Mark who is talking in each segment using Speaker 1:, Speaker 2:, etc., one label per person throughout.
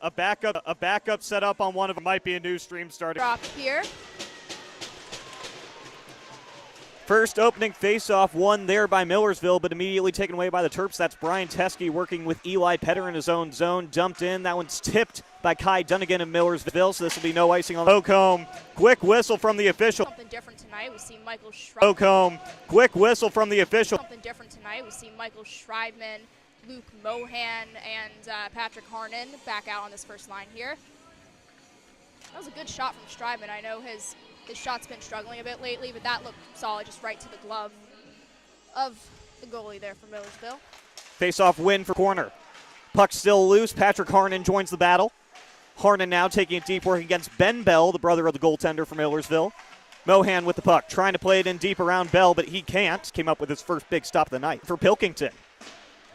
Speaker 1: a backup set up on one of them. Might be a new stream starting.
Speaker 2: Drop here.
Speaker 1: First opening faceoff won there by Millersville, but immediately taken away by the Terps. That's Brian Teskey working with Eli Petter in his own zone. Dumped in. That one's tipped by Kai Dunnigan of Millersville, so this will be no icing on the Ocombe. Quick whistle from the official.
Speaker 2: Something different tonight. We see Michael Schreibman.
Speaker 1: Ocombe. Quick whistle from the official.
Speaker 2: Something different tonight. We see Michael Schreibman, Luke Mohan, and Patrick Harnan back out on this first line here. That was a good shot from Schreibman. I know his shot's been struggling a bit lately, but that looked solid, just right to the glove of the goalie there for Millersville.
Speaker 1: Face-off win for corner. Puck still loose. Patrick Harnan joins the battle. Harnan now taking it deep, working against Ben Bell, the brother of the goaltender for Millersville. Mohan with the puck, trying to play it in deep around Bell, but he can't. Came up with his first big stop of the night for Pilkington.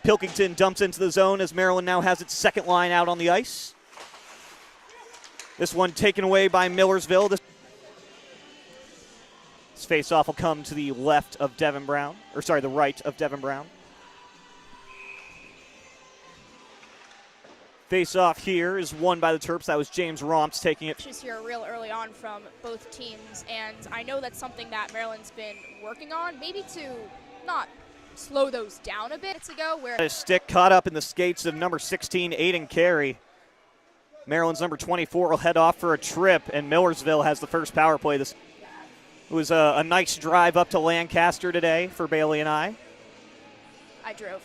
Speaker 1: Pilkington dumps into the zone as Maryland now has its second line out on the ice. This one taken away by Millersville. This face-off will come to the left of Devin Brown, or sorry, the right of Devin Brown. Face-off here is won by the Terps. That was James Romps taking it.
Speaker 2: Just here real early on from both teams, and I know that's something that Maryland's been working on, maybe to not slow those down a bit ago. Where
Speaker 1: a stick caught up in the skates of number 16, Aiden Carey. Maryland's number 24 will head off for a trip, and Millersville has the first power play. This was a nice drive up to Lancaster today for Bailey and I.
Speaker 2: I drove.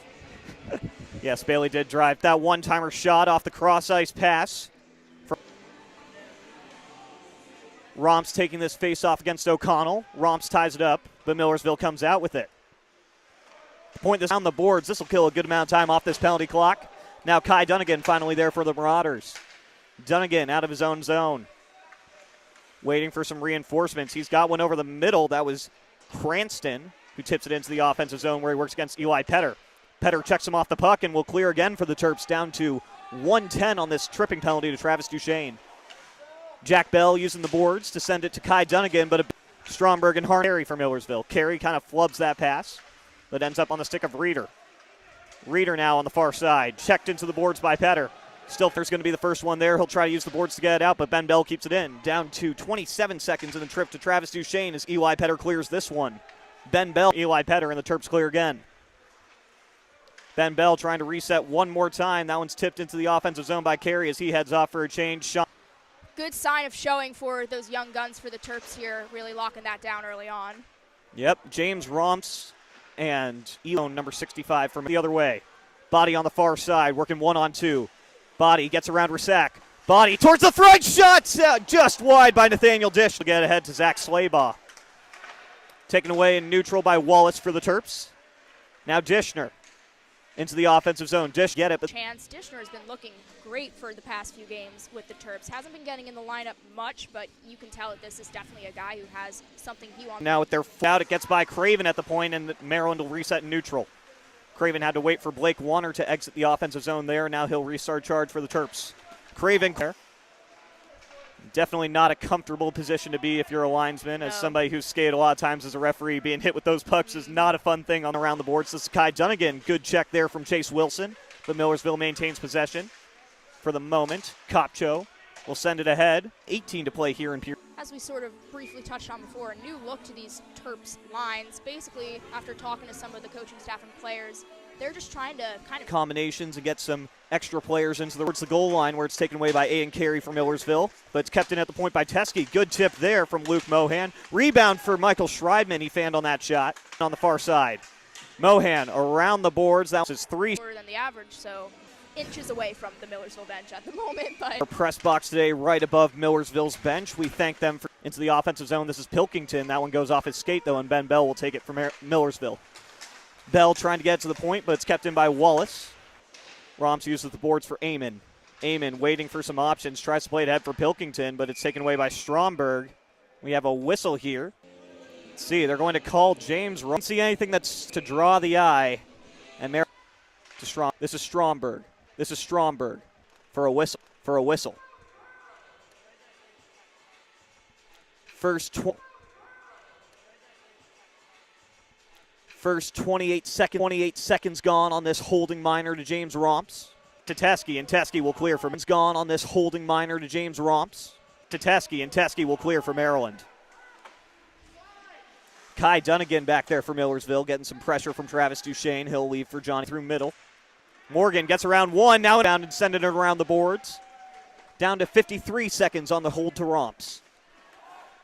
Speaker 1: Yes, Bailey did drive. That one-timer shot off the cross-ice pass. Romps taking this face-off against O'Connell. Romps ties it up, but Millersville comes out with it. Point this on the boards. This will kill a good amount of time off this penalty clock. Now Kai Dunnigan finally there for the Marauders. Dunnigan out of his own zone. Waiting for some reinforcements. He's got one over the middle. That was Cranston, who tips it into the offensive zone where he works against Eli Petter. Petter checks him off the puck and will clear again for the Terps, down to 1:10 on this tripping penalty to Travis Duchesne. Jack Bell using the boards to send it to Kai Dunnigan, but Stromberg and Carey for Millersville. Carey kind of flubs that pass, but ends up on the stick of Reeder. Reeder now on the far side, checked into the boards by Petter. Stilfer's going to be the first one there. He'll try to use the boards to get it out, but Ben Bell keeps it in. Down to 27 seconds in the trip to Travis Duchesne as Eli Petter clears this one. Ben Bell, Eli Petter, and the Terps clear again. Ben Bell trying to reset one more time. That one's tipped into the offensive zone by Carey as he heads off for a change.
Speaker 2: Good sign of showing for those young guns for the Terps here, really locking that down early on.
Speaker 1: Yep, James Romps and Elon, number 65, from the other way. Body on the far side, working 1-on-2. Body gets around Rasak. Body towards the front, shots just wide by Nathaniel Dish to get ahead to Zach Slaybaugh. Taken away in neutral by Wallace for the Terps. Now Dishner into the offensive zone. Dish get it, but
Speaker 2: Dishner has been looking great for the past few games with the Terps. Hasn't been getting in the lineup much, but you can tell that this is definitely a guy who has something he wants.
Speaker 1: Now with their out, it gets by Craven at the point, and Maryland will reset in neutral. Craven had to wait for Blake Warner to exit the offensive zone there. Now he'll restart charge for the Terps. Craven there. Definitely not a comfortable position to be if you're a linesman. As somebody who's skated a lot of times as a referee, being hit with those pucks is not a fun thing on around the boards. This is Kai Dunnigan. Good check there from Chase Wilson. But Millersville maintains possession for the moment. Kopcho will send it ahead. 18 to play here in Pierce.
Speaker 2: As we sort of briefly touched on before, a new look to these Terps lines. Basically, after talking to some of the coaching staff and players, they're just trying to kind of
Speaker 1: combinations and get some extra players into the goal line where it's taken away by Aiden Carey from Millersville, but it's kept in at the point by Teskey. Good tip there from Luke Mohan. Rebound for Michael Schreibman. He fanned on that shot on the far side. Mohan around the boards. That was his three.
Speaker 2: Lower than the average, so inches away from the Millersville bench at the moment. But
Speaker 1: our press box today right above Millersville's bench. We thank them for into the offensive zone. This is Pilkington. That one goes off his skate, though, and Ben Bell will take it from Millersville. Bell trying to get to the point, but it's kept in by Wallace. Romps uses the boards for Eamon. Eamon waiting for some options, tries to play it ahead for Pilkington, but it's taken away by Stromberg. We have a whistle here. Let's see, they're going to call James. Don't see anything that's to draw the eye. And this is Stromberg. This is Stromberg for a whistle. First 28 seconds gone on this holding minor to James Romps. to Teskey, and Teskey will clear from. It's gone on this holding minor to James Romps. To Teskey, and Teskey will clear for Maryland. Kai Dunnigan back there for Millersville, getting some pressure from Travis Duchesne. He'll leave for Johnny through middle. Morgan gets around one, now down and sending it around the boards. Down to 53 seconds on the hold to Romps.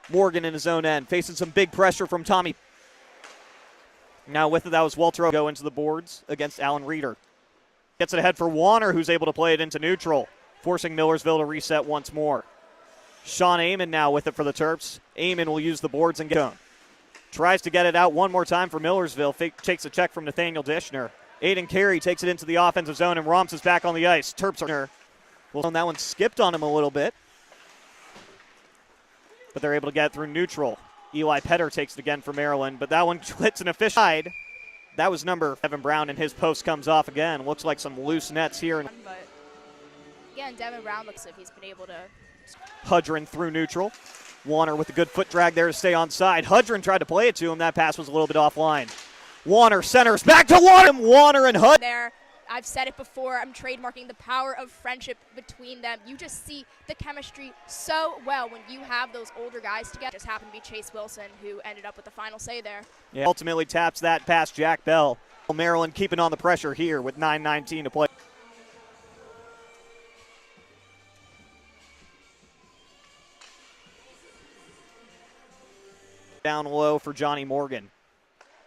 Speaker 1: Morgan in his own end, facing some big pressure from Tommy. Now with it, that was Walter go into the boards against Alan Reeder. Gets it ahead for Warner, who's able to play it into neutral, forcing Millersville to reset once more. Sean Amon now with it for the Terps. Amon will use the boards and get going. Tries to get it out one more time for Millersville. Takes a check from Nathaniel Dishner. Aiden Carey takes it into the offensive zone, and Romps is back on the ice. Terps are well, that one skipped on him a little bit, but they're able to get it through neutral. Eli Petter takes it again for Maryland, but that one hits an official side. That was number Devin Brown, and his post comes off again. Looks like some loose nets here.
Speaker 2: But again, Devin Brown looks like he's been able to.
Speaker 1: Hudron through neutral. Warner with a good foot drag there to stay on side. Hudron tried to play it to him. That pass was a little bit offline. Warner centers back to Warner. Warner and Hudron.
Speaker 2: There, I've said it before, I'm trademarking the power of friendship between them. You just see the chemistry so well when you have those older guys together. Just happened to be Chase Wilson who ended up with the final say there.
Speaker 1: Yeah, ultimately taps that past Jack Bell. Maryland keeping on the pressure here with 9:19 to play. Down low for Johnny Morgan.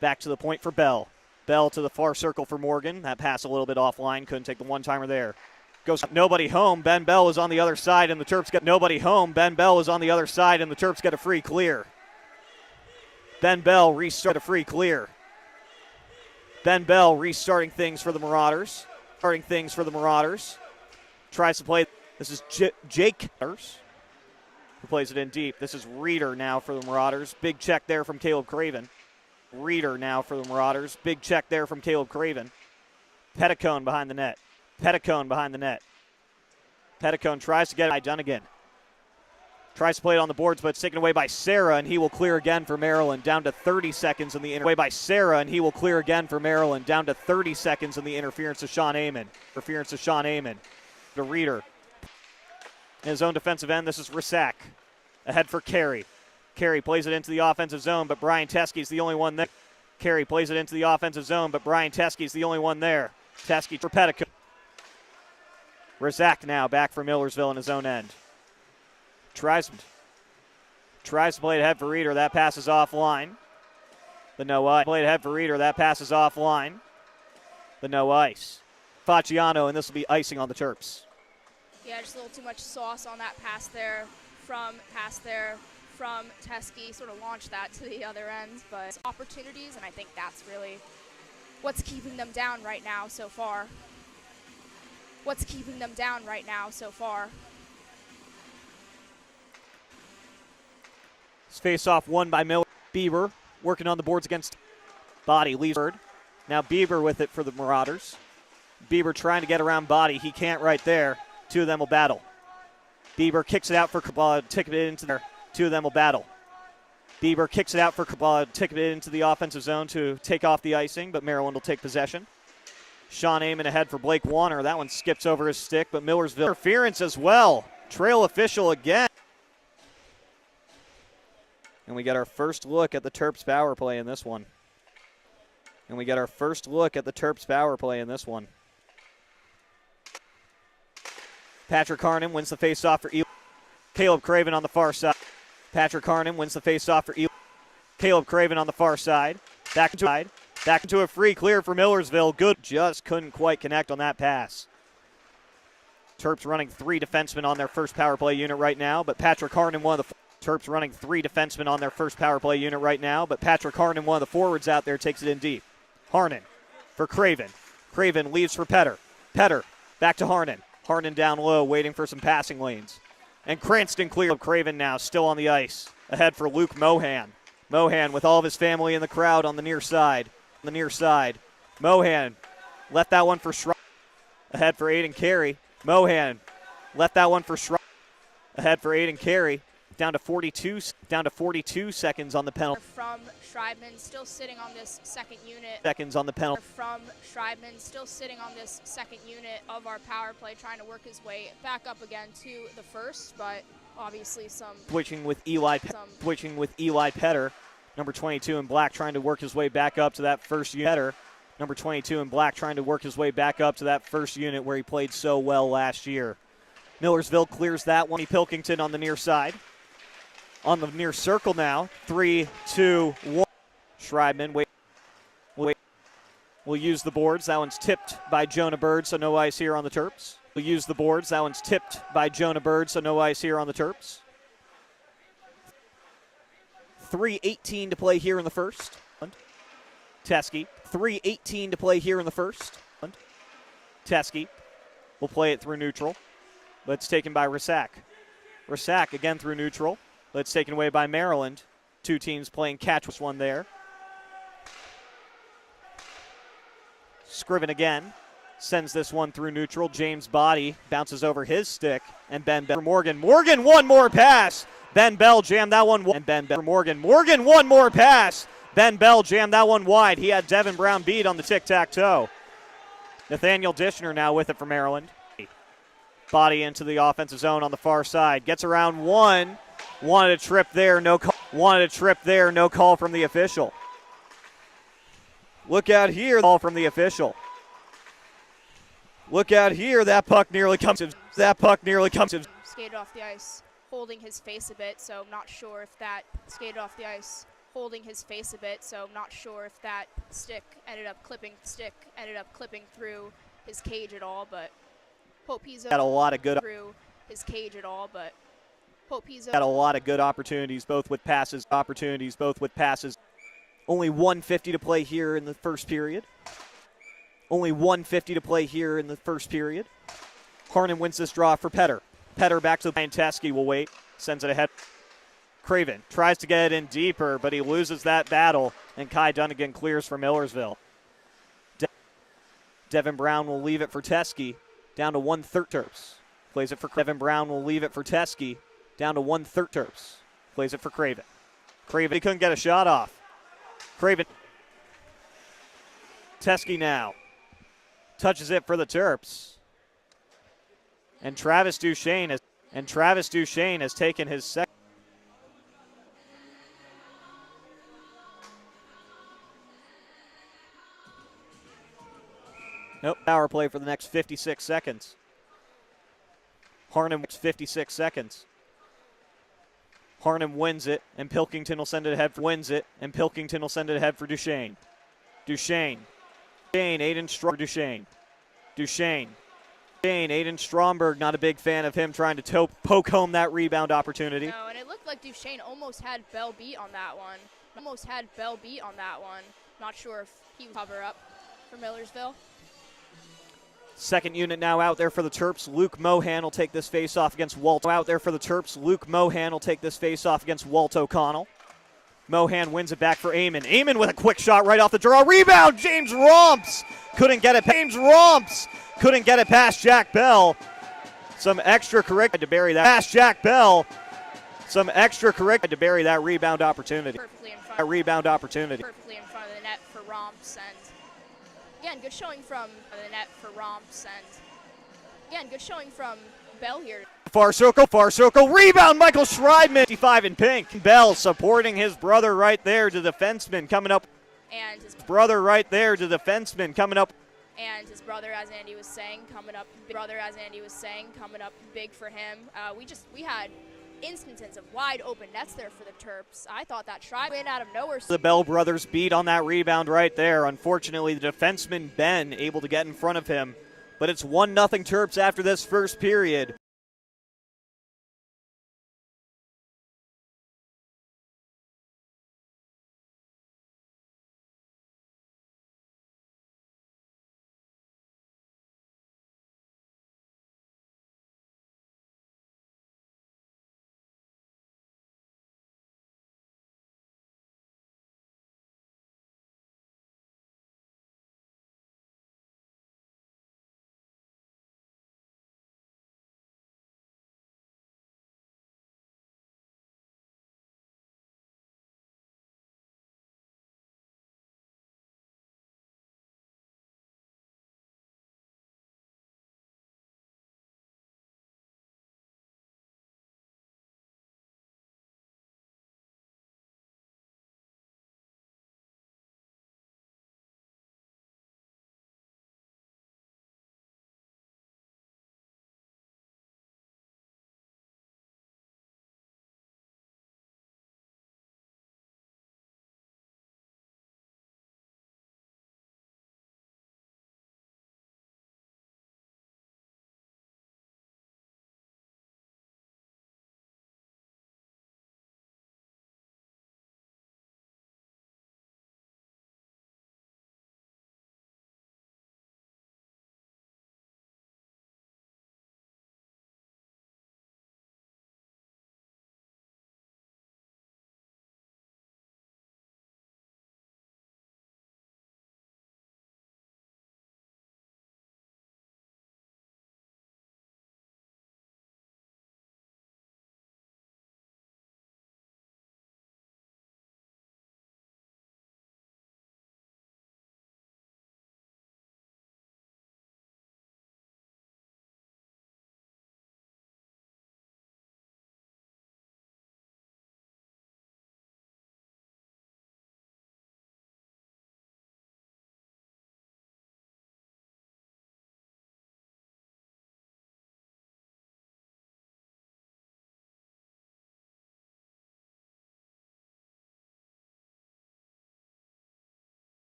Speaker 1: Back to the point for Bell. Bell to the far circle for Morgan. That pass a little bit offline. Couldn't take the one-timer there. Goes nobody home. Ben Bell is on the other side, and the Terps get nobody home. Ben Bell is on the other side, and the Terps get a free clear. Ben Bell restart a free clear. Ben Bell restarting things for the Marauders. Starting things for the Marauders. Tries to play. This is Jake who plays it in deep. This is Reeder now for the Marauders. Big check there from Caleb Craven. Reeder now for the Marauders. Big check there from Caleb Craven. Petticone behind the net. Petticone behind the net. Petticone tries to get it done again. Tries to play it on the boards, but it's taken away by Sarah, and he will clear again for Maryland. Down to 30 seconds in the away by Sarah, and he will clear again for Maryland. Down to 30 seconds in the interference of Sean Amon. Interference of Sean Amon. To Reeder. In his own defensive end, this is Rissack. Ahead for Carey. Carey plays it into the offensive zone, but Brian Teskey's the only one there. Carey plays it into the offensive zone, but Brian Teskey's the only one there. Teskey for Petticoat. Rizak now back for Millersville in his own end. Tries to play it ahead for Reeder. That pass is offline. The no ice. Played ahead for Reeder. That pass is offline. The no ice. Facciano, and this will be icing on the Terps.
Speaker 2: Yeah, just a little too much sauce on that pass there from Teskey. Sort of launched that to the other end, but opportunities, and I think that's really what's keeping them down right now so far. What's keeping them down right now so far.
Speaker 1: Face-off won by Miller. Bieber working on the boards against Body. Leaves. Now Bieber with it for the Marauders. Bieber trying to get around Body. He can't right there. Two of them will battle. Bieber kicks it out for ticket it into there. Two of them will battle. Bieber kicks it out for ticket it into the offensive zone to take off the icing, but Maryland will take possession. Sean Amon ahead for Blake Warner. That one skips over his stick, but Millersville interference as well. Trail official again. And we get our first look at the Terps power play in this one. Patrick Harnan wins the faceoff for Eli. Caleb Craven on the far side. Patrick Harnan wins the faceoff for Eli. Caleb Craven on the far side. Back into a free clear for Millersville. Good. Just couldn't quite connect on that pass. Terps running three defensemen on their first power play unit right now, but Patrick Harnan, one of the Terps running three defensemen on their first power play unit right now, but Patrick Harnan, one of the forwards out there, takes it in deep. Harnan for Craven. Craven leaves for Petter. Petter back to Harnan. Harnan down low, waiting for some passing lanes. And Cranston clear. Craven now still on the ice. Ahead for Luke Mohan. Mohan with all of his family in the crowd on the near side. Mohan left that one for Schreiber. Ahead for Aiden Carey. Mohan left that one for Schreiber. Ahead for Aiden Carey. Down to 42 seconds on the penalty.
Speaker 2: From Schreibman, still sitting on this second unit.
Speaker 1: Seconds on the penalty.
Speaker 2: From Schreibman, still sitting on this second unit of our power play, trying to work his way back up again to the first, but obviously
Speaker 1: switching with Eli Petter, number 22 in black, trying to work his way back up to that first unit. Petter, number 22 in black, trying to work his way back up to that first unit where he played so well last year. Millersville clears that one. Pilkington on the near side. On the near circle now. 3, 2, 1. Schreibman will use the boards. That one's tipped by Jonah Bird, so no ice here on the Terps. Will use the boards. That one's tipped by Jonah Bird, so no ice here on the Terps. 3:18 to play here in the first. Teskey. 3:18 to play here in the first. Teskey will play it through neutral. But it's taken by Rasak. Rasak again through neutral. But it's taken away by Maryland. Two teams playing catch with one there. Scriven again. Sends this one through neutral. James Body bounces over his stick. And Ben Bell. Morgan, one more pass. Ben Bell jammed that one. And Ben Bell. Morgan, one more pass. Ben Bell jammed that one wide. He had Devin Brown beat on the tic-tac-toe. Nathaniel Dishner now with it for Maryland. Body into the offensive zone on the far side. Gets around one. Wanted a trip there. No call from the official. Look out here. Call from the official. Look out here. That puck nearly comes.
Speaker 2: Skated off the ice, holding his face a bit, so not sure if that skated off the ice, holding his face a bit, so not sure if that stick ended up clipping through his cage at all, but hope he's
Speaker 1: got a lot of good
Speaker 2: through his cage at all, but hope he's
Speaker 1: got a lot of good opportunities, both with passes. Only 1:50 to play here in the first period. Harnan wins this draw for Petter. Petter back to the line. Teskey will wait. Sends it ahead. Craven tries to get it in deeper, but he loses that battle, and Kai Dunnigan clears for Millersville. Devin Brown will leave it for Teskey. Down to 1/3 Terps. Plays it for Devin Brown will leave it for Teskey. Down to 1/3 Terps. Plays it for Craven. He couldn't get a shot off. Craven. Teskey now. Touches it for the Terps. And Travis Duchesne has taken his second. Nope, power play for the next 56 seconds. Harnan 56 seconds. Harnan wins it, and Pilkington will send it ahead for Duchesne. Aiden Stromberg, not a big fan of him trying to poke home that rebound opportunity.
Speaker 2: No, and it looked like Duchesne almost had Bell beat on that one. Not sure if he would cover up for Millersville.
Speaker 1: Second unit now out there for the Terps. Luke Mohan will take this face-off against Walt. Walt O'Connell. Mohan wins it back for Eamon. Eamon with a quick shot right off the draw. Rebound, James Romps. Couldn't get it past Jack Bell. Some extra correct to bury that. Past Jack Bell. Some extra correct to bury that rebound opportunity.
Speaker 2: Perfectly in front of the net for Romps, and again, good showing from Bell here.
Speaker 1: Far circle, rebound, Michael Schreibman. 55 in pink. Bell supporting his brother right there to the defenseman coming up.
Speaker 2: And his brother, as Andy was saying, coming up big for him. We had instances of wide open nets there for the Terps. I thought that Schreibman went out of nowhere.
Speaker 1: The Bell brothers beat on that rebound right there. Unfortunately, the defenseman Ben able to get in front of him. But it's 1-0 Terps after this first period.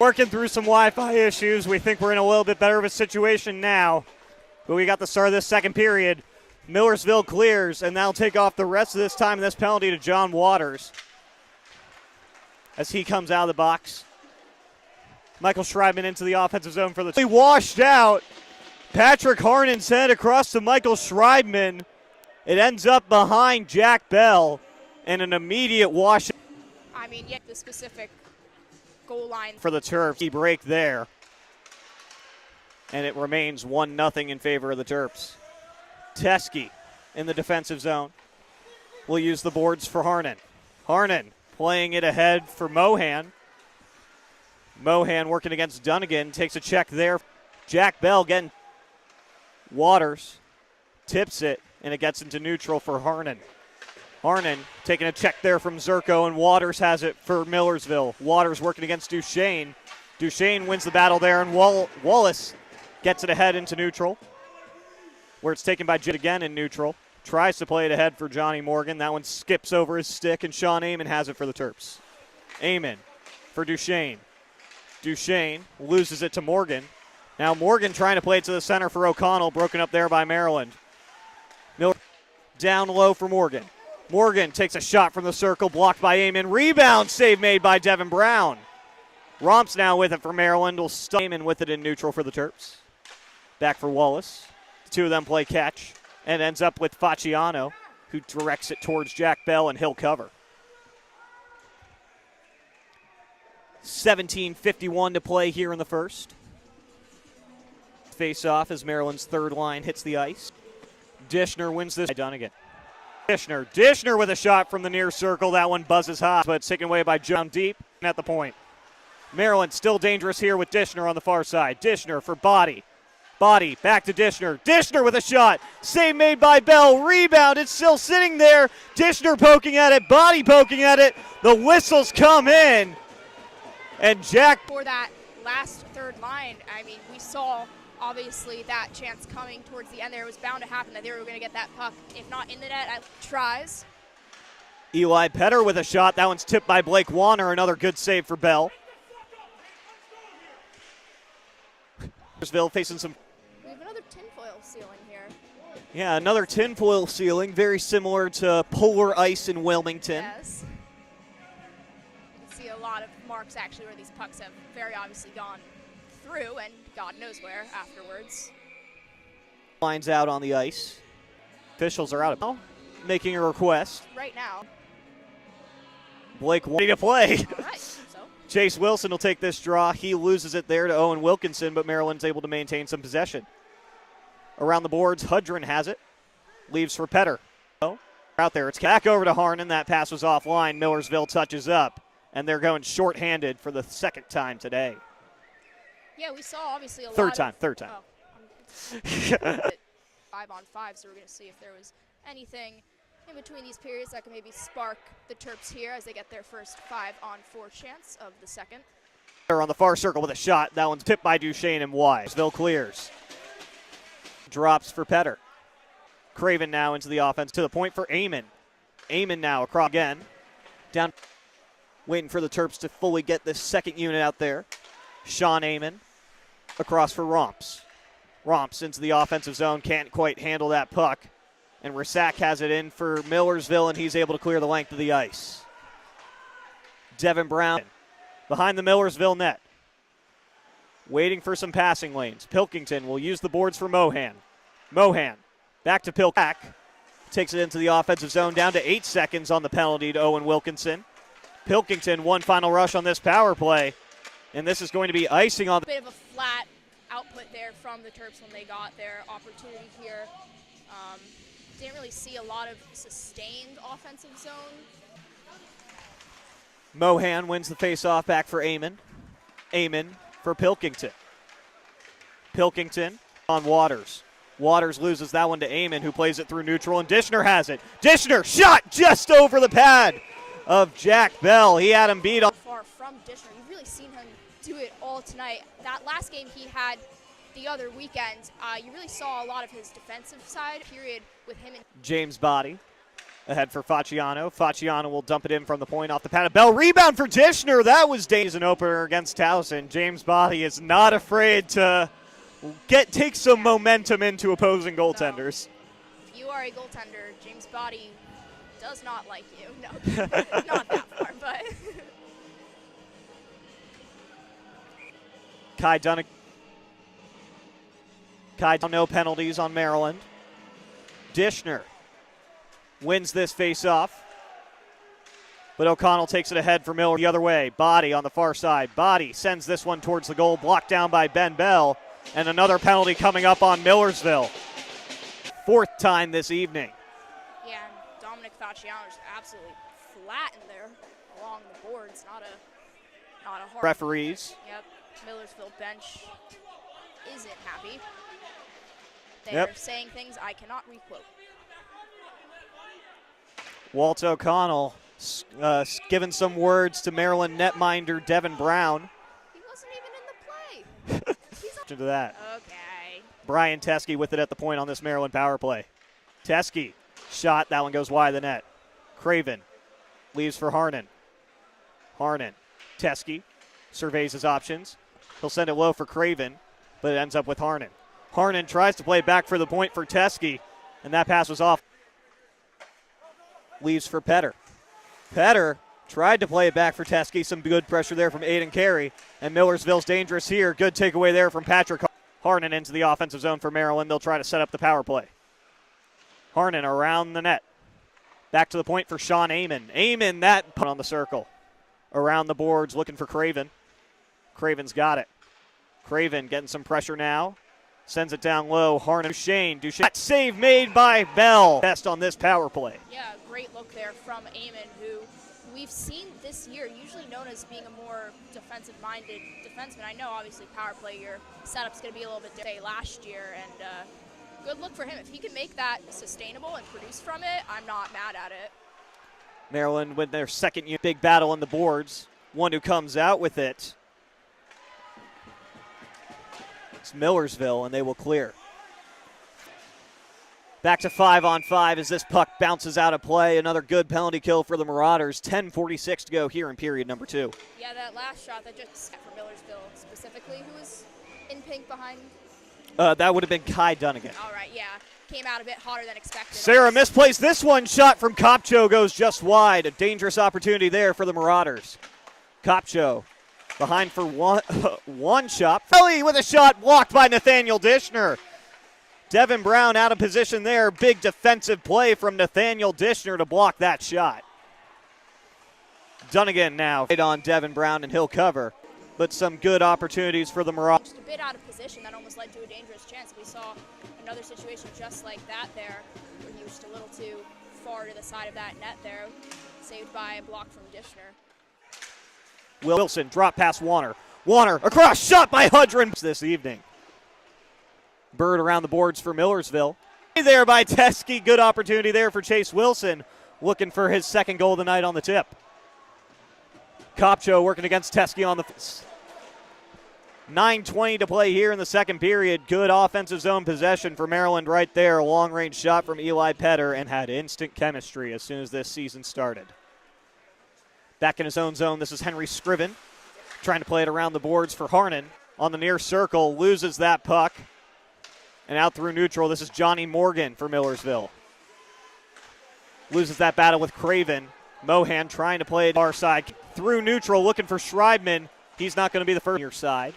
Speaker 1: working through some Wi-Fi issues. We think we're in a little bit better of a situation now. But we got the start of this second period. Millersville clears, and that'll take off the rest of this time. This penalty to John Waters as he comes out of the box. Michael Schreibman into the offensive zone for the... He washed out. Patrick Harnon sent it across to Michael Schreibman. It ends up behind Jack Bell, and an immediate wash.
Speaker 2: I mean, yeah, the specific goal line
Speaker 1: for the Terps. He break there. And it remains 1-0 in favor of the Terps. Teskey in the defensive zone will use the boards for Harnon. Harnon playing it ahead for Mohan. Mohan working against Dunnigan. Takes a check there. Jack Bell getting Waters. Tips it, and it gets into neutral for Harnon. Harnon taking a check there from Zerko, and Waters has it for Millersville. Waters working against Duchesne. Duchesne wins the battle there, and Wallace gets it ahead into neutral, where it's taken by Jit again in neutral. Tries to play it ahead for Johnny Morgan. That one skips over his stick, and Sean Amon has it for the Terps. Amon for Duchesne. Duchesne loses it to Morgan. Now Morgan trying to play it to the center for O'Connell, broken up there by Maryland. Miller down low for Morgan. Morgan takes a shot from the circle, blocked by Amon. Rebound save made by Devin Brown. Romps now with it for Maryland. Will stop Amon with it in neutral for the Terps. Back for Wallace. The two of them play catch, and ends up with Facciano, who directs it towards Jack Bell, and he'll cover. 17:51 to play here in the first. Face off as Maryland's third line hits the ice. Dishner wins this. Dunnigan. Dishner with a shot from the near circle. That one buzzes high, but it's taken away by John deep at the point. Maryland still dangerous here with Dishner on the far side. Dishner for Body. Body back to Dishner. Dishner with a shot. Save made by Bell. Rebound. It's still sitting there. Dishner poking at it. Body poking at it. The whistles come in. And Jack.
Speaker 2: For that last third line, I mean, we saw obviously that chance coming towards the end there. It was bound to happen that they were going to get that puck, if not in the net, tries.
Speaker 1: Eli Petter with a shot. That one's tipped by Blake Warner. Another good save for Bell. Millersville facing some.
Speaker 2: We have another tinfoil ceiling here.
Speaker 1: Yeah, another tinfoil ceiling, very similar to polar ice in Wilmington.
Speaker 2: Yes. You can see a lot of marks actually where these pucks have very obviously gone through, and God knows where afterwards.
Speaker 1: Lines out on the ice. Officials are out of making a request.
Speaker 2: Right now.
Speaker 1: Blake ready to play.
Speaker 2: All right, so.
Speaker 1: Chase Wilson will take this draw. He loses it there to Owen Wilkinson, but Maryland's able to maintain some possession. Around the boards, Hudrin has it. Leaves for Petter. Out there, it's back over to Harnon. That pass was offline. Millersville touches up, and they're going shorthanded for the second time today.
Speaker 2: Yeah, we saw obviously a
Speaker 1: Third
Speaker 2: lot
Speaker 1: time.
Speaker 2: Oh, 5-on-5, so we're going to see if there was anything in between these periods that can maybe spark the Terps here as they get their first 5-on-4 chance of the second.
Speaker 1: They're on the far circle with a shot. That one's tipped by Duchesne and wide. Millersville clears. Drops for Petter. Craven now into the offense to the point for Amon. Amon now across again. Down. Waiting for the Terps to fully get this second unit out there. Sean Amon across for Romps. Romps into the offensive zone. Can't quite handle that puck. And Rasak has it in for Millersville, and he's able to clear the length of the ice. Devin Brown behind the Millersville net. Waiting for some passing lanes. Pilkington will use the boards for Mohan. Mohan back to Pilk. Takes it into the offensive zone. Down to 8 seconds on the penalty to Owen Wilkinson. Pilkington, one final rush on this power play. And this is going to be icing on the.
Speaker 2: Bit of a flat output there from the Terps when they got their opportunity here. Didn't really see a lot of sustained offensive zone.
Speaker 1: Mohan wins the faceoff back for Amon. Amon for Pilkington. Pilkington on Waters. Waters loses that one to Amon, who plays it through neutral, and Dishner has it. Dishner shot just over the pad of Jack Bell. He had him beat on.
Speaker 2: Far from Dishner. You've really seen him do it all tonight. That last game he had the other weekend, you really saw a lot of his defensive side period with him and
Speaker 1: James Body Ahead for Facciano. Facciano will dump it in from the point off the pad of Bell. Rebound for Dishner. That was Days an opener against Towson. James Body is not afraid to take some momentum into opposing goaltenders.
Speaker 2: If you are a goaltender, James Body does not like you. No, not that far, but.
Speaker 1: Kai Dunn, no penalties on Maryland. Dishner wins this face-off, but O'Connell takes it ahead for Miller the other way. Body on the far side. Body sends this one towards the goal, blocked down by Ben Bell, and another penalty coming up on Millersville. Fourth time this evening.
Speaker 2: Yeah, and Dominic Facciano's absolutely flat in there along the boards. Not a hard.
Speaker 1: Referees.
Speaker 2: Yep, Millersville bench isn't happy. They're saying things I cannot requote.
Speaker 1: Walt O'Connell giving some words to Maryland netminder Devin Brown.
Speaker 2: He wasn't even in the play.
Speaker 1: To that.
Speaker 2: Okay.
Speaker 1: Brian Teske with it at the point on this Maryland power play. Teske, shot, that one goes wide of the net. Craven leaves for Harnan. Harnan, Teske surveys his options. He'll send it low for Craven, but it ends up with Harnan. Harnan tries to play back for the point for Teske, and that pass was off. Leaves for Petter. Petter tried to play it back for Teske. Some good pressure there from Aiden Carey. And Millersville's dangerous here. Good takeaway there from Patrick Harnan into the offensive zone for Maryland. They'll try to set up the power play. Harnan around the net. Back to the point for Sean Amon. Amon, that punt on the circle. Around the boards looking for Craven. Craven's got it. Craven getting some pressure now. Sends it down low. Harnan, Duchesne. Save made by Bell. Best on this power play.
Speaker 2: Yeah, great look there from Amon, who we've seen this year, usually known as being a more defensive-minded defenseman. I know, obviously, power play, your setup's going to be a little bit different last year, and good look for him. If he can make that sustainable and produce from it, I'm not mad at it.
Speaker 1: Maryland with their second big battle on the boards. One who comes out with it. It's Millersville, and they will clear. Back to 5-on-5 as this puck bounces out of play. Another good penalty kill for the Marauders. 10:46 to go here in period number 2.
Speaker 2: Yeah, that last shot that just set for Millersville specifically, who was in pink behind?
Speaker 1: That would have been Kai Dunnigan.
Speaker 2: All right, yeah. Came out a bit hotter than expected.
Speaker 1: Sarah misplaced this one. Shot from Kopcho goes just wide. A dangerous opportunity there for the Marauders. Kopcho behind for one shot. Ellie with a shot blocked by Nathaniel Dishner. Devin Brown out of position there. Big defensive play from Nathaniel Dishner to block that shot. Dunnigan now on Devin Brown, and he'll cover. But some good opportunities for the Marauders.
Speaker 2: Just a bit out of position that almost led to a dangerous chance. We saw another situation just like that there, where he was just a little too far to the side of that net there. Saved by a block from Dishner.
Speaker 1: Wilson drop past Warner. Warner across, shot by Hudron this evening. Bird around the boards for Millersville. There by Teske. Good opportunity there for Chase Wilson, looking for his second goal of the night on the tip. Kopcho working against Teske on the 9:20 to play here in the second period. Good offensive zone possession for Maryland right there. A long-range shot from Eli Petter, and had instant chemistry as soon as this season started. Back in his own zone, this is Henry Scriven trying to play it around the boards for Harnan. On the near circle, loses that puck. And out through neutral, this is Johnny Morgan for Millersville. Loses that battle with Craven. Mohan trying to play it far side. Through neutral, looking for Schreibman. He's not going to be the first. Your side.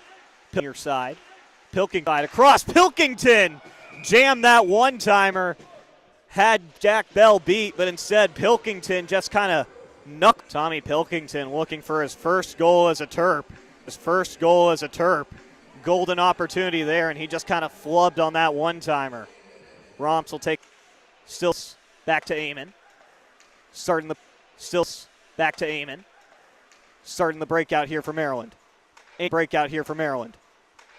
Speaker 1: Pilkington across. Pilkington jammed that one-timer. Had Jack Bell beat, but instead Pilkington just kind of knucked. Tommy Pilkington looking for his first goal as a Terp. Golden opportunity there, and he just kind of flubbed on that one-timer. Romps will take. Still back to Amon. Starting the breakout here for Maryland.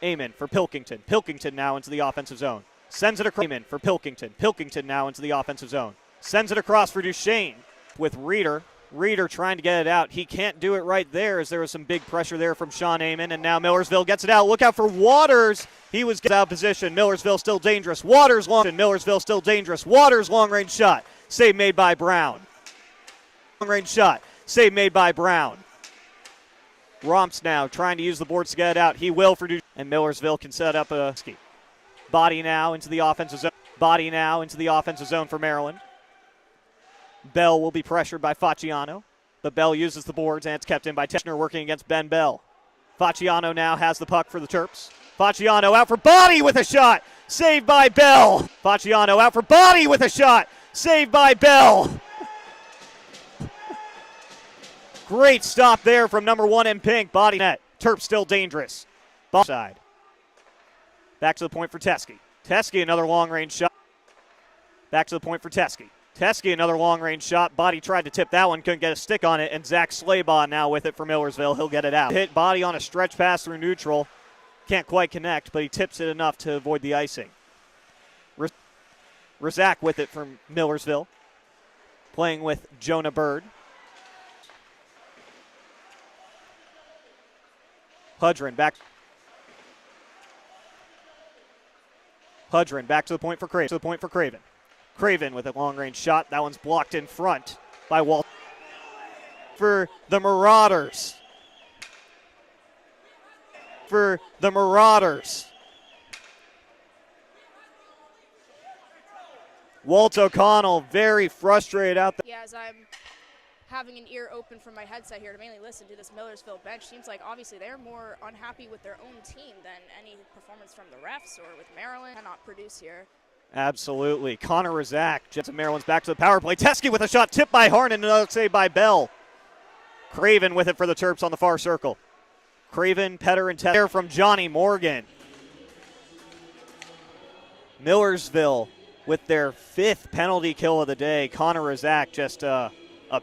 Speaker 1: Amon for Pilkington. Pilkington now into the offensive zone. Sends it across. Amon for Pilkington. Pilkington now into the offensive zone. Sends it across for Duchesne with Reeder. Reeder trying to get it out. He can't do it right there as there was some big pressure there from Sean Amon, and now Millersville gets it out. Look out for Waters. He was out of position. Millersville still dangerous. Waters long range shot. Save made by Brown. Long range shot. Save made by Brown. Romps now trying to use the boards to get it out. He will for Duchesne. And Millersville can set up a ski. Body now into the offensive zone. Body now into the offensive zone for Maryland. Bell will be pressured by Facciano. But Bell uses the boards, and it's kept in by Teschner working against Ben Bell. Facciano now has the puck for the Terps. Facciano out for body with a shot. Saved by Bell. Facciano out for body with a shot. Saved by Bell. Great stop there from number 1 in pink. Body net. Terps still dangerous. Ball side. Back to the point for Teske. Teske, another long-range shot. Back to the point for Teske. Teske, another long-range shot. Body tried to tip that one, couldn't get a stick on it, and Zach Slaybaugh now with it for Millersville. He'll get it out. Hit Body on a stretch pass through neutral. Can't quite connect, but he tips it enough to avoid the icing. Razak with it from Millersville. Playing with Jonah Bird. Hudrin back. Hudrin back to the point for Craven. Craven with a long-range shot. That one's blocked in front by Walt. For the Marauders. Walt O'Connell very frustrated out there.
Speaker 2: Yeah, as I'm having an ear open from my headset here to mainly listen to this Millersville bench, seems like obviously they're more unhappy with their own team than any performance from the refs or with Maryland. Cannot produce here.
Speaker 1: Absolutely. Connor Razak, Jets of Maryland's back to the power play. Teske with a shot tipped by Harnan, another save by Bell. Craven with it for the Terps on the far circle. Craven, Petter, and Teske from Johnny Morgan. Millersville with their 5th penalty kill of the day. Connor Razak, just a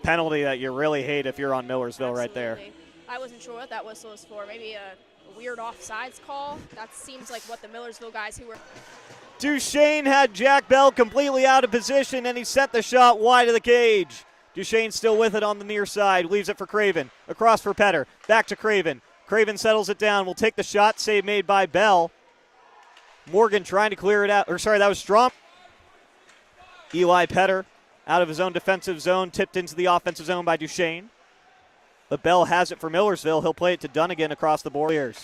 Speaker 1: penalty that you really hate if you're on Millersville.
Speaker 2: Absolutely.
Speaker 1: Right there.
Speaker 2: I wasn't sure what that whistle was for. Maybe a weird offsides call. That seems like what the Millersville guys who were...
Speaker 1: Duchesne had Jack Bell completely out of position, and he sent the shot wide of the cage. Duchesne still with it on the near side. Leaves it for Craven. Across for Petter. Back to Craven. Craven settles it down. Will take the shot. Save made by Bell. Morgan trying to clear it out. That was Strom. Eli Petter out of his own defensive zone. Tipped into the offensive zone by Duchesne. But Bell has it for Millersville. He'll play it to Dunnigan across the board.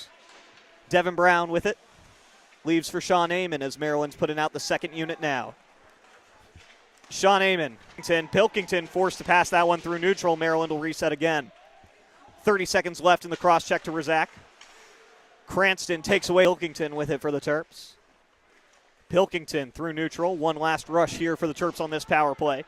Speaker 1: Devin Brown with it. Leaves for Sean Amon as Maryland's putting out the second unit now. Sean Amon. Pilkington forced to pass that one through neutral. Maryland will reset again. 30 seconds left in the cross-check to Razak. Cranston takes away Pilkington with it for the Terps. Pilkington through neutral. One last rush here for the Terps on this power play.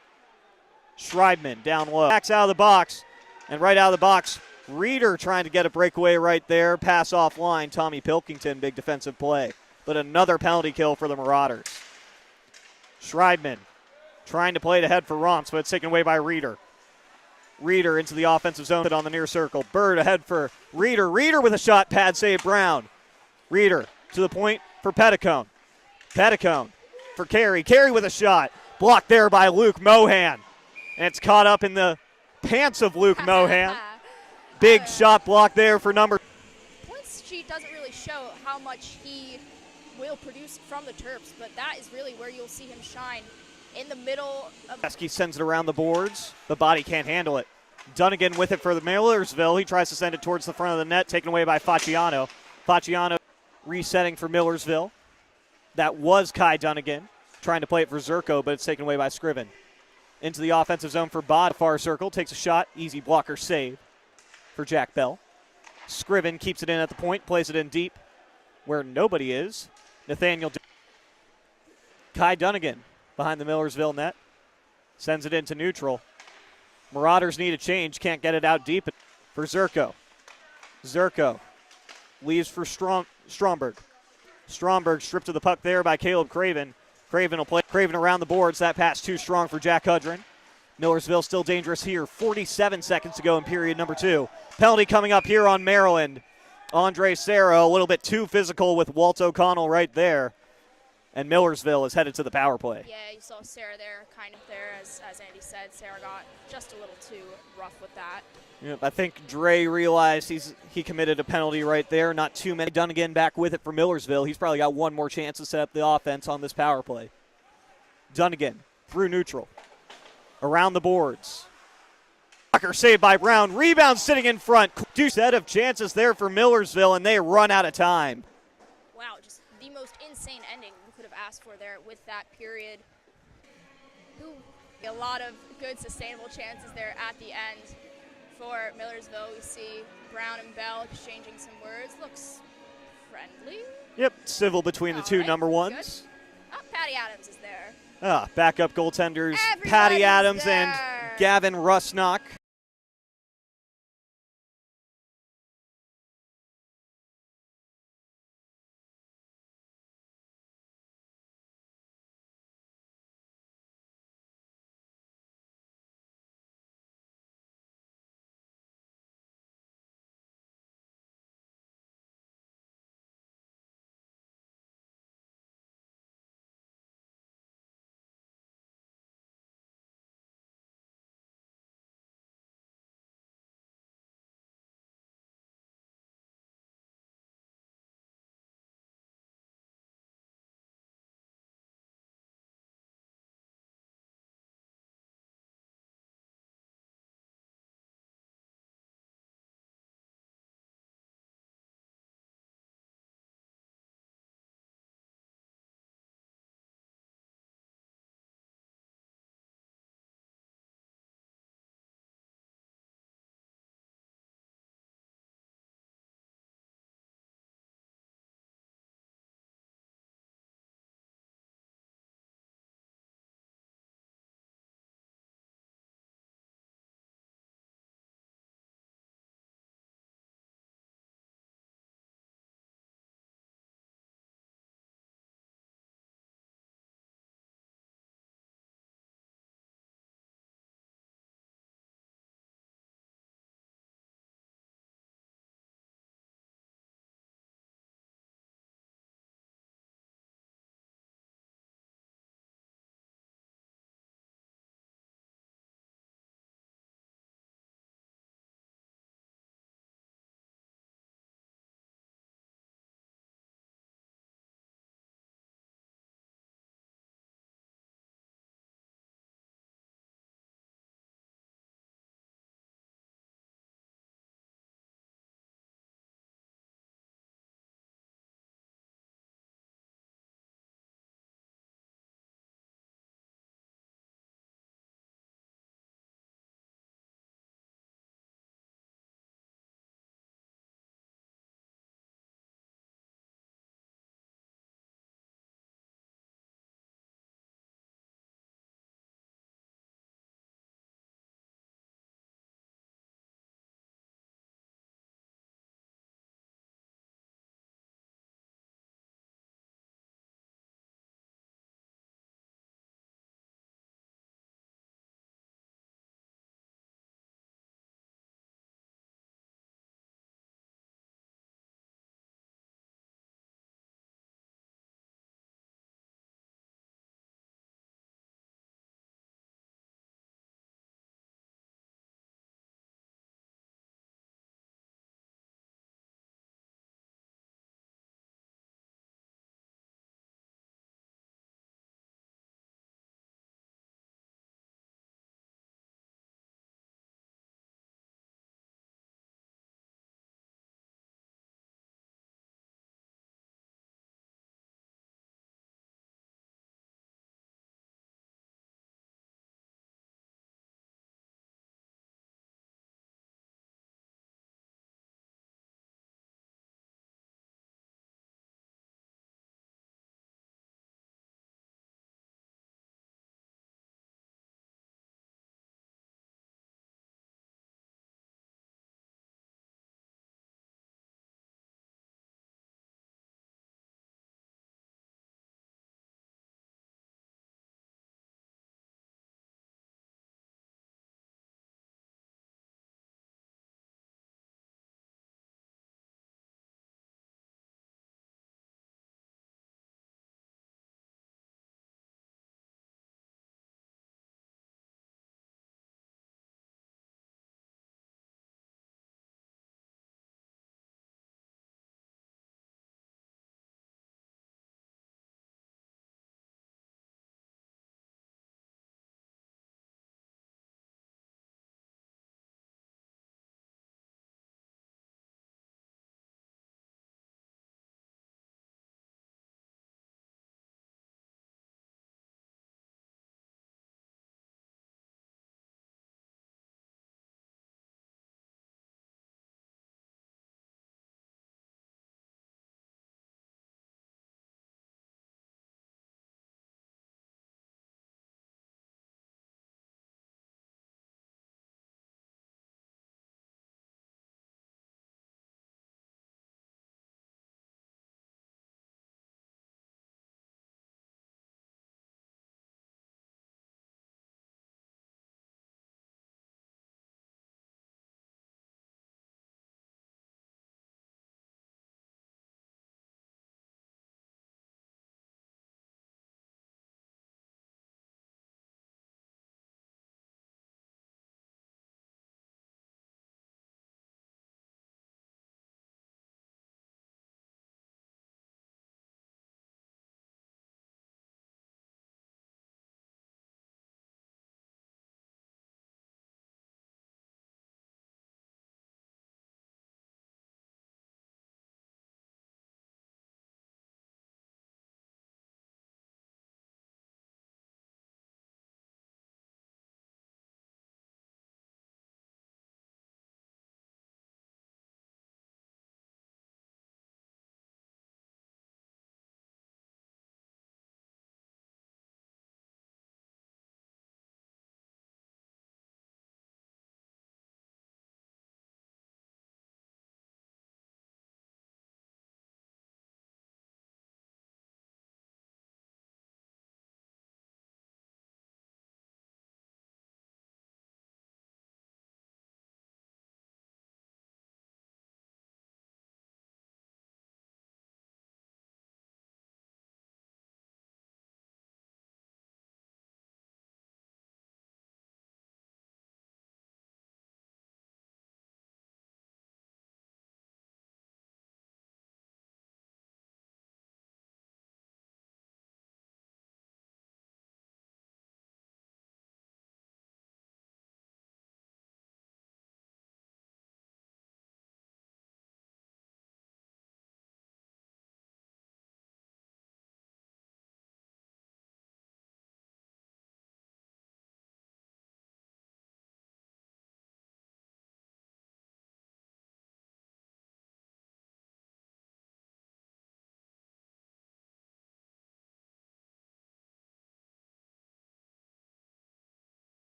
Speaker 1: Schreibman down low. Backs out of the box. And right out of the box, Reeder trying to get a breakaway right there. Pass offline. Tommy Pilkington, big defensive play. But another penalty kill for the Marauders. Schreibman trying to play it ahead for Romps, but it's taken away by Reeder. Reeder into the offensive zone on the near circle. Bird ahead for Reeder. Reeder with a shot pad save Brown. Reeder to the point for Petticone. Petticone for Carey. Carey with a shot. Blocked there by Luke Mohan. And it's caught up in the pants of Luke Mohan. Big shot block there for number.
Speaker 2: Points sheet doesn't really show how much he will produce from the Terps, but that is really where you'll see him shine in the middle of...
Speaker 1: Teske sends it around the boards. The body can't handle it. Dunnigan with it for the Millersville. He tries to send it towards the front of the net, taken away by Facciano. Facciano resetting for Millersville. That was Kai Dunnigan trying to play it for Zerko, but it's taken away by Scriven. Into the offensive zone for Bod. Far circle, takes a shot. Easy blocker save for Jack Bell. Scriven keeps it in at the point, plays it in deep where nobody is. Nathaniel Kai Dunnigan behind the Millersville net. Sends it into neutral. Marauders need a change. Can't get it out deep for Zerko. Zerko leaves for Stromberg. Stromberg stripped to the puck there by Caleb Craven. Craven will play Craven around the boards. That pass too strong for Jack Hudrin. Millersville still dangerous here. 47 seconds to go in period number 2. Penalty coming up here on Maryland. Andre Serra a little bit too physical with Walt O'Connell right there. And Millersville is headed to the power play.
Speaker 2: Yeah, you saw Sarah there, kind of there, as Andy said. Sarah got just a little too rough with that.
Speaker 1: Yep, I think Dre realized he committed a penalty right there. Not too many. Dunnigan back with it for Millersville. He's probably got one more chance to set up the offense on this power play. Dunnigan through neutral. Around the boards. Blocker saved by Brown. Rebound sitting in front. Two set of chances there for Millersville, and they run out of time.
Speaker 2: Wow, just the most insane ending we could have asked for there with that period. A lot of good sustainable chances there at the end for Millersville. We see Brown and Bell exchanging some words. Looks friendly.
Speaker 1: Yep, civil between the two number ones.
Speaker 2: Oh, Patty Adams is there.
Speaker 1: Backup goaltenders
Speaker 2: Everybody's
Speaker 1: Patty Adams
Speaker 2: there.
Speaker 1: and Gavin Rusnock.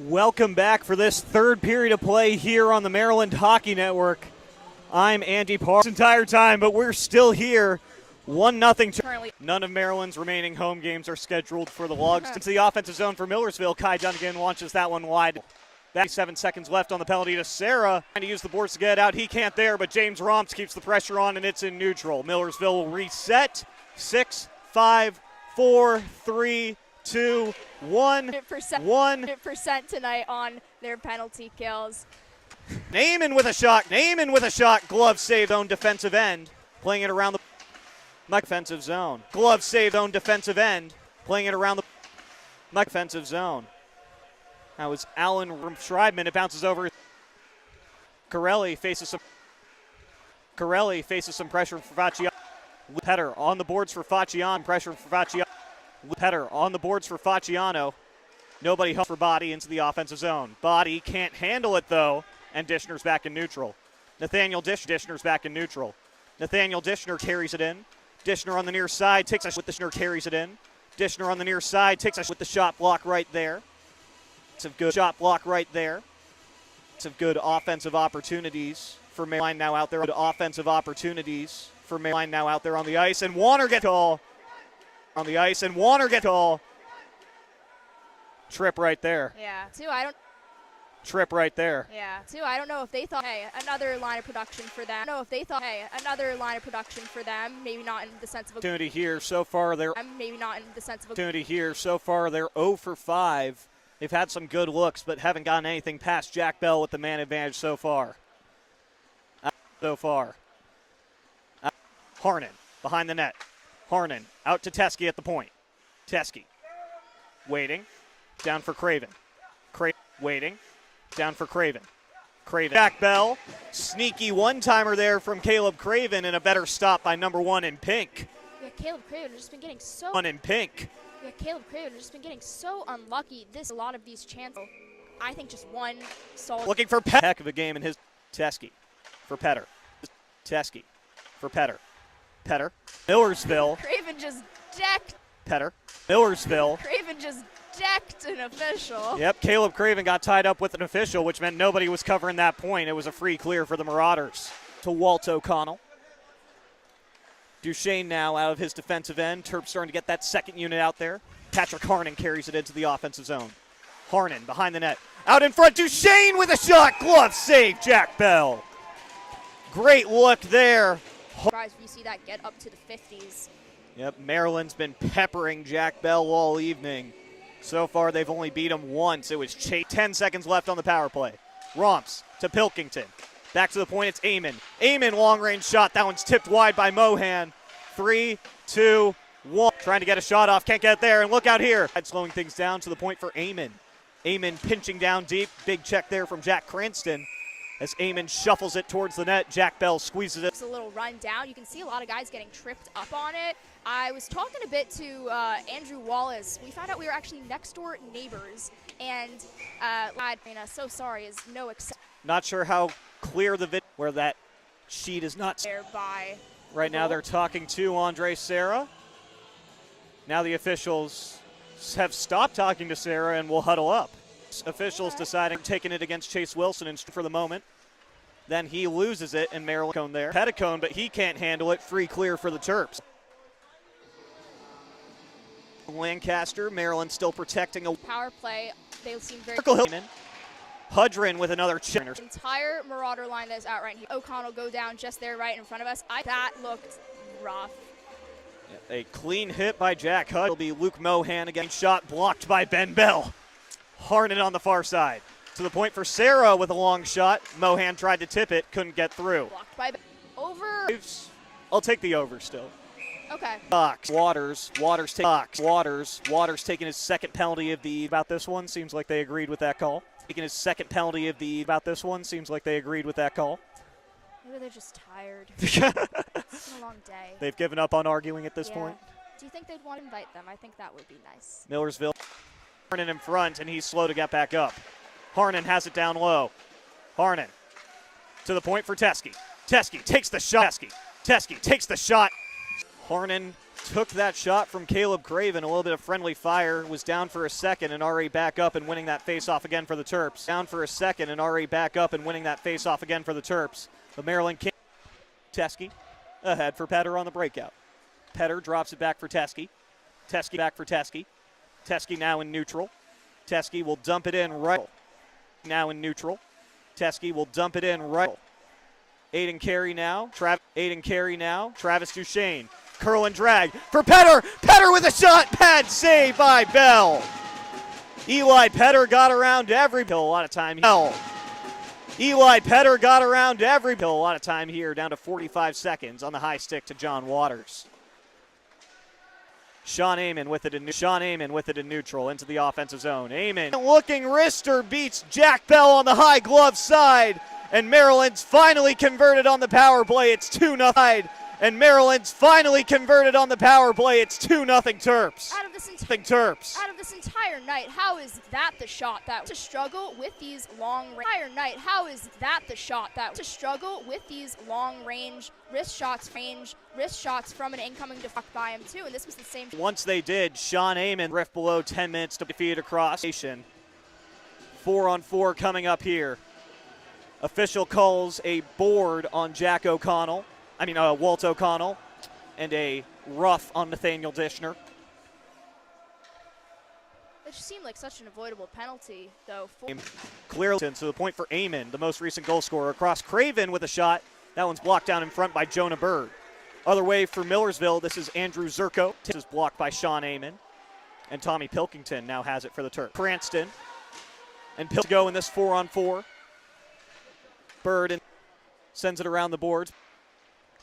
Speaker 1: Welcome back for this third period of play here on the Maryland Hockey Network. I'm Andy Parr this entire time, but we're still here. 1-0.
Speaker 2: Currently,
Speaker 1: None of Maryland's remaining home games are scheduled for the Logs. Into the offensive zone for Millersville. Kai Dunnigan launches that one wide. 7 seconds left on the penalty to Sarah. Trying to use the boards to get out. He can't there, but James Romps keeps the pressure on, and it's in neutral. Millersville will reset. 6, 5, 4, 3, 2, 1.
Speaker 2: 100% tonight on their penalty kills.
Speaker 1: Naaman with a shot. Naaman with a shot. Glove saved on defensive end. Playing it around the defensive zone. Glove saved on defensive end. Playing it around the defensive zone. That was Allen from Schreibman. It bounces over. Corelli faces some pressure for Facciano. Petter on the boards for Facciano. Pressure for Facciano. Petter on the boards for Facciano. Nobody home for Body into the offensive zone. Body can't handle it though, and Dishner's back in neutral. Dishner's back in neutral. Nathaniel Dishner carries it in. Dishner on the near side takes a with Dishner carries it in. Dishner on the near side takes a with the shot block right there. Some good shot block right there. Some good offensive opportunities for Maryland now out there. Good offensive opportunities for Maryland now out there on the ice, and Warner gets all on the ice, and Warner gets all. Trip right there.
Speaker 2: Yeah,
Speaker 1: Trip right there.
Speaker 2: Yeah, too. I don't know if they thought, hey, another line of production for them. I don't know if they thought, hey, another line of production for them. Maybe not in the sense of
Speaker 1: opportunity here so far. They're
Speaker 2: maybe not in the sense of
Speaker 1: opportunity here so far. They're 0 for 5. They've had some good looks, but haven't gotten anything past Jack Bell with the man advantage so far. Harnan behind the net. Harnan out to Teskey at the point. Teskey waiting. Down for Craven. Waiting. Down for Craven. Jack Bell. Sneaky one-timer there from Caleb Craven, and a better stop by number 1 in pink.
Speaker 2: Yeah, Caleb Craven has just been getting so...
Speaker 1: One in pink.
Speaker 2: Yeah, Caleb Craven has just been getting so unlucky. A lot of these chances. I think just one solid...
Speaker 1: Looking for Petter. Heck of a game in his... Teskey for Petter. Teskey for Petter. Petter. Millersville.
Speaker 2: Craven just decked...
Speaker 1: Petter. Millersville.
Speaker 2: Craven just decked an official.
Speaker 1: Yep, Caleb Craven got tied up with an official, which meant nobody was covering that point. It was a free clear for the Marauders. To Walt O'Connell. Duchesne now out of his defensive end. Terp starting to get that second unit out there. Patrick Harnan carries it into the offensive zone. Harnan behind the net. Out in front, Duchesne with a shot. Glove save, Jack Bell. Great look there.
Speaker 2: Surprised if you see that get up to the 50s.
Speaker 1: Yep, Maryland's been peppering Jack Bell all evening. So far, they've only beat him once. It was Chase. 10 seconds left on the power play. Romps to Pilkington. Back to the point, it's Amon. Amon, long-range shot. That one's tipped wide by Mohan. 3, 2, 1. Trying to get a shot off. Can't get it there. And look out here. Slowing things down to the point for Amon. Amon pinching down deep. Big check there from Jack Cranston. As Amon shuffles it towards the net, Jack Bell squeezes it.
Speaker 2: It's a little run down. You can see a lot of guys getting tripped up on it. I was talking a bit to Andrew Wallace. We found out we were actually next door neighbors. And so sorry is no exception.
Speaker 1: Not sure how clear the video where that sheet is not.
Speaker 2: By
Speaker 1: right now they're talking to Andre Serra. Now the officials have stopped talking to Serra and will huddle up. Officials deciding taking it against Chase Wilson and for the moment. Then he loses it, and Maryland cone there. Petticone, but he can't handle it. Free clear for the Terps. Lancaster, Maryland still protecting a
Speaker 2: power play. They seem very.
Speaker 1: Hudrin with another chip.
Speaker 2: Entire Marauder line that is out right here. O'Connell go down just there right in front of us. That looked rough.
Speaker 1: A clean hit by Jack Hud. It'll be Luke Mohan again. Shot blocked by Ben Bell. Harnan on the far side. To the point for Sarah with a long shot. Mohan tried to tip it, couldn't get through.
Speaker 2: Blocked by over.
Speaker 1: I'll take the over still.
Speaker 2: Okay.
Speaker 1: Waters taking his second penalty of the about this one. Seems like they agreed with that call. Taking his second penalty of the about this one. Seems like they agreed with that call.
Speaker 2: Maybe they're just tired. It's been a long day.
Speaker 1: They've given up on arguing at this point.
Speaker 2: Do you think they'd want to invite them? I think that would be nice.
Speaker 1: Millersville. Harnan in front, and he's slow to get back up. Harnan has it down low. Harnan to the point for Teskey. Teskey takes the shot. Teskey takes the shot. Harnan took that shot from Caleb Craven. A little bit of friendly fire. Was down for a second and already back up and winning that face-off again for the Terps. Down for a second and already back up and winning that face-off again for the Terps. The Maryland King. Teske ahead for Petter on the breakout. Petter drops it back for Teske. Teske back for Teske. Teske now in neutral. Teske will dump it in right. Now in neutral. Teske will dump it in right. Aiden Carey now. Aiden Carey now. Travis Duchesne. Curl and drag for Petter. Petter with a shot. Pad save by Bell. Eli Petter got around every a lot of time. Eli Petter got around every a lot of time here. Down to 45 seconds on the high stick to John Waters. Sean Amon with it in neutral into the offensive zone. Amon looking wrister beats Jack Bell on the high glove side. And Maryland's finally converted on the power play. It's 2-0. And Maryland's finally converted on the power play. It's 2-0 Terps.
Speaker 2: Out of this entire night, how is that the shot that to struggle with these long range wrist shots from an incoming deflect by him too, and this was the same.
Speaker 1: Once they did, Sean Amon rift below 10 minutes to defeat across. 4-on-4 coming up here. Official calls a board on Walt O'Connell, and a rough on Nathaniel Dishner.
Speaker 2: It just seemed like such an avoidable penalty, though.
Speaker 1: Clearly, to the point for Amon, the most recent goal scorer. Across Craven with a shot. That one's blocked down in front by Jonah Bird. Other way for Millersville, this is Andrew Zerko. This is blocked by Sean Amon. And Tommy Pilkington now has it for the Terps. Cranston and go in this 4-on-4. Bird sends it around the boards.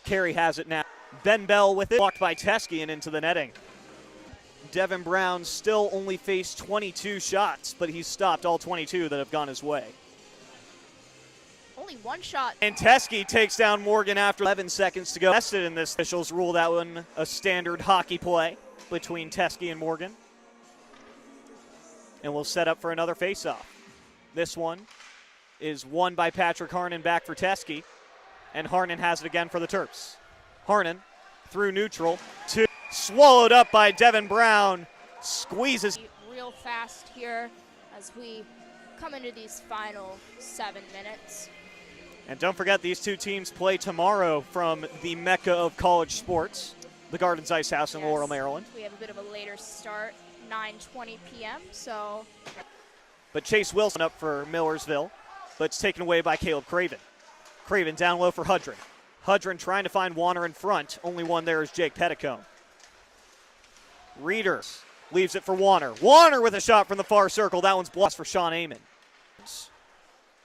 Speaker 1: Carey has it now. Ben Bell with it, blocked by Teske and into the netting. Devin Brown still only faced 22 shots, but he's stopped all 22 that have gone his way.
Speaker 2: Only one shot.
Speaker 1: And Teske takes down Morgan after 11 seconds to go. Tested in this. Officials rule that one a standard hockey play between Teske and Morgan. And we'll set up for another faceoff. This one is won by Patrick Harnan back for Teske. And Harnan has it again for the Terps. Harnan through neutral. Swallowed up by Devin Brown. Squeezes.
Speaker 2: Real fast here as we come into these final 7 minutes.
Speaker 1: And don't forget, these two teams play tomorrow from the mecca of college sports, the Gardens Ice House in Laurel, Maryland.
Speaker 2: We have a bit of a later start, 9:20 p.m.
Speaker 1: But Chase Wilson up for Millersville, but it's taken away by Caleb Craven. Craven down low for Hudrin. Hudrin trying to find Warner in front. Only one there is Jake Petticone. Reeder leaves it for Warner. Warner with a shot from the far circle. That one's blocked for Sean Amon.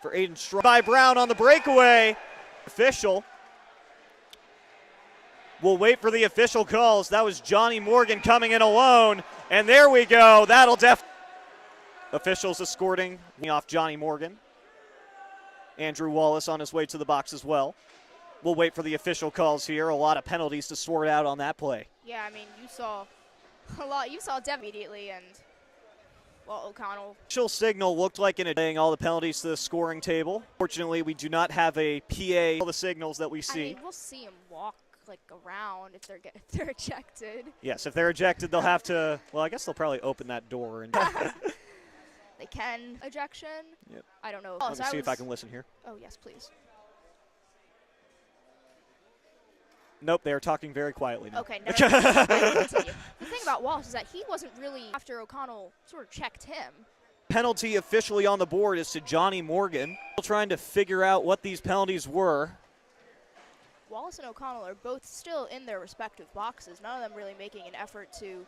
Speaker 1: For Aiden Strong by Brown on the breakaway. Official. We'll wait for the official calls. That was Johnny Morgan coming in alone. And there we go. That'll officials escorting off Johnny Morgan. Andrew Wallace on his way to the box as well. We'll wait for the official calls here. A lot of penalties to sort out on that play.
Speaker 2: Yeah, I mean, you saw a lot. You saw Dev immediately, and well, O'Connell.
Speaker 1: Official signal looked like laying all the penalties to the scoring table. Fortunately, we do not have a PA. All the signals that we see.
Speaker 2: I mean, we'll see him walk like around if they're ejected.
Speaker 1: Yes, if they're ejected, they'll have to. Well, I guess they'll probably open that door and.
Speaker 2: They can ejection.
Speaker 1: Yep.
Speaker 2: I don't know.
Speaker 1: Let me see if I can listen here.
Speaker 2: Oh yes, please.
Speaker 1: Nope, they are talking very quietly now.
Speaker 2: Okay, never mind. Continue. The thing about Wallace is that he wasn't really, after O'Connell sort of checked him.
Speaker 1: Penalty officially on the board is to Johnny Morgan. Still trying to figure out what these penalties were.
Speaker 2: Wallace and O'Connell are both still in their respective boxes. None of them really making an effort to.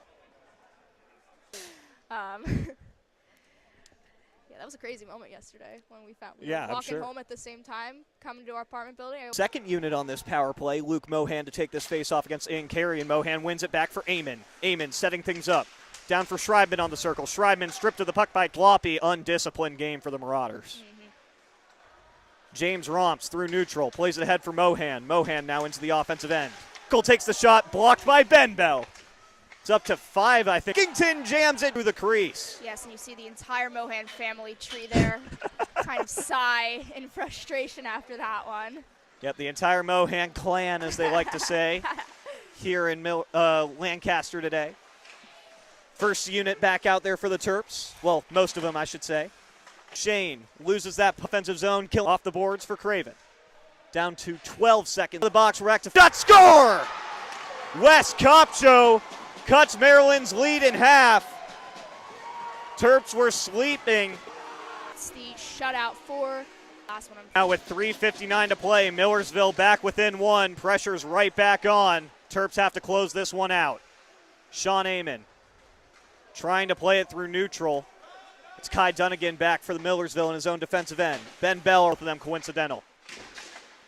Speaker 2: Yeah, that was a crazy moment yesterday when we were walking home at the same time, coming to our apartment building.
Speaker 1: Second unit on this power play, Luke Mohan to take this face-off against Aiden Carey, and Mohan wins it back for Amon. Amon setting things up. Down for Schreibman on the circle. Schreibman stripped of the puck by Gloppy. Undisciplined game for the Marauders. James Romps through neutral. Plays it ahead for Mohan. Mohan now into the offensive end. Cole takes the shot, blocked by Ben Bell. It's up to 5, I think. Kington jams it through the crease.
Speaker 2: Yes, and you see the entire Mohan family tree there kind of sigh in frustration after that one.
Speaker 1: Yep, the entire Mohan clan, as they like to say. here in Lancaster today. First unit back out there for the Terps. Well, most of them, I should say. Shane loses that offensive zone, kill off the boards for Craven. Down to 12 seconds. The box rectified. Dot score! Wes Copcho cuts Maryland's lead in half. Terps were sleeping.
Speaker 2: It's the shutout for last one.
Speaker 1: Now with 3:59 to play, Millersville back within one. Pressure's right back on. Terps have to close this one out. Sean Amon trying to play it through neutral. It's Kai Dunnigan back for the Millersville in his own defensive end. Ben Bell, both of them coincidental.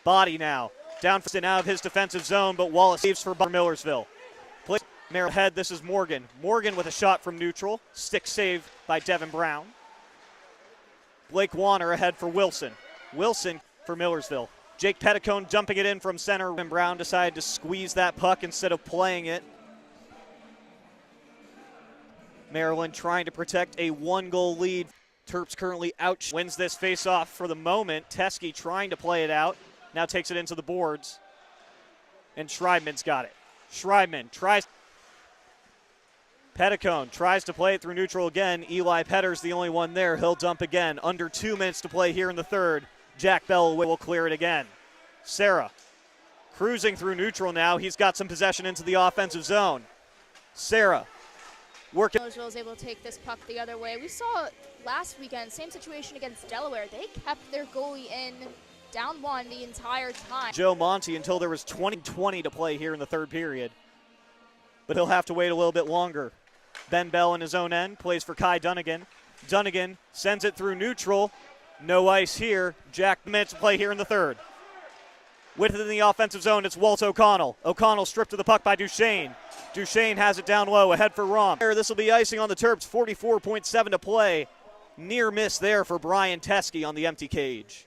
Speaker 1: Body now. Down and out of his defensive zone, but Wallace saves for Millersville. Play head, this is Morgan. Morgan with a shot from neutral. Stick save by Devin Brown. Blake Warner ahead for Wilson. Wilson for Millersville. Jake Petticone dumping it in from center. And Brown decided to squeeze that puck instead of playing it. Maryland trying to protect a one-goal lead. Terps currently out. Wins this face-off for the moment. Teskey trying to play it out. Now takes it into the boards. And Schreibman's got it. Schreibman tries. Petticone tries to play it through neutral again. Eli Petter's the only one there. He'll dump again. Under 2 minutes to play here in the third. Jack Bell will clear it again. Sarah cruising through neutral now. He's got some possession into the offensive zone. Sarah working.
Speaker 2: Millersville was able to take this puck the other way. We saw last weekend, same situation against Delaware. They kept their goalie in down one the entire time.
Speaker 1: Joe Monty until there was 20 to play here in the third period. But he'll have to wait a little bit longer. Ben Bell in his own end plays for Kai Dunnigan. Dunnigan sends it through neutral. No ice here. Jack minutes to play here in the third. Within the offensive zone, it's Walt O'Connell. O'Connell stripped to the puck by Duchesne. Duchesne has it down low, ahead for Rom. This will be icing on the Terps, 44.7 to play. Near miss there for Brian Teskey on the empty cage.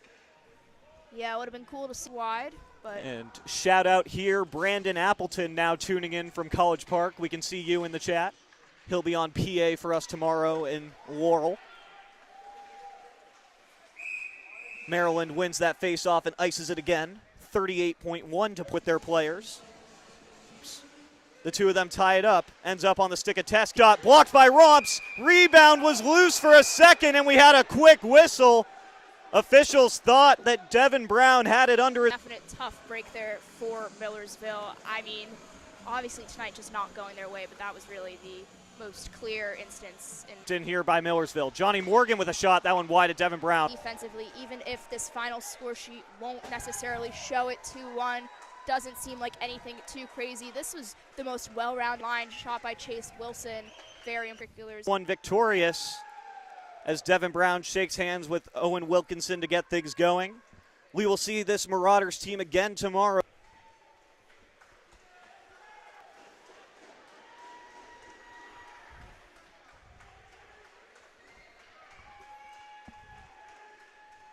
Speaker 2: Yeah, it would have been cool to see wide, but.
Speaker 1: And shout out here, Brandon Appleton now tuning in from College Park. We can see you in the chat. He'll be on PA for us tomorrow in Laurel. Maryland wins that face-off and ices it again. 38.1 to put their players. The two of them tie it up. Ends up on the stick of Teskey. Shot blocked by Romps. Rebound was loose for a second, and we had a quick whistle. Officials thought that Devin Brown had it under it.
Speaker 2: Definite tough break there for Millersville. I mean, obviously tonight just not going their way, but that was really the most clear instance.
Speaker 1: In here by Millersville. Johnny Morgan with a shot, that one wide at Devin Brown.
Speaker 2: Defensively, even if this final score sheet won't necessarily show it 2-1, doesn't seem like anything too crazy. This was the most well-rounded line shot by Chase Wilson. Very particular.
Speaker 1: One victorious as Devin Brown shakes hands with Owen Wilkinson to get things going. We will see this Marauders team again tomorrow.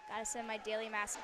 Speaker 2: Gotta send my daily mask.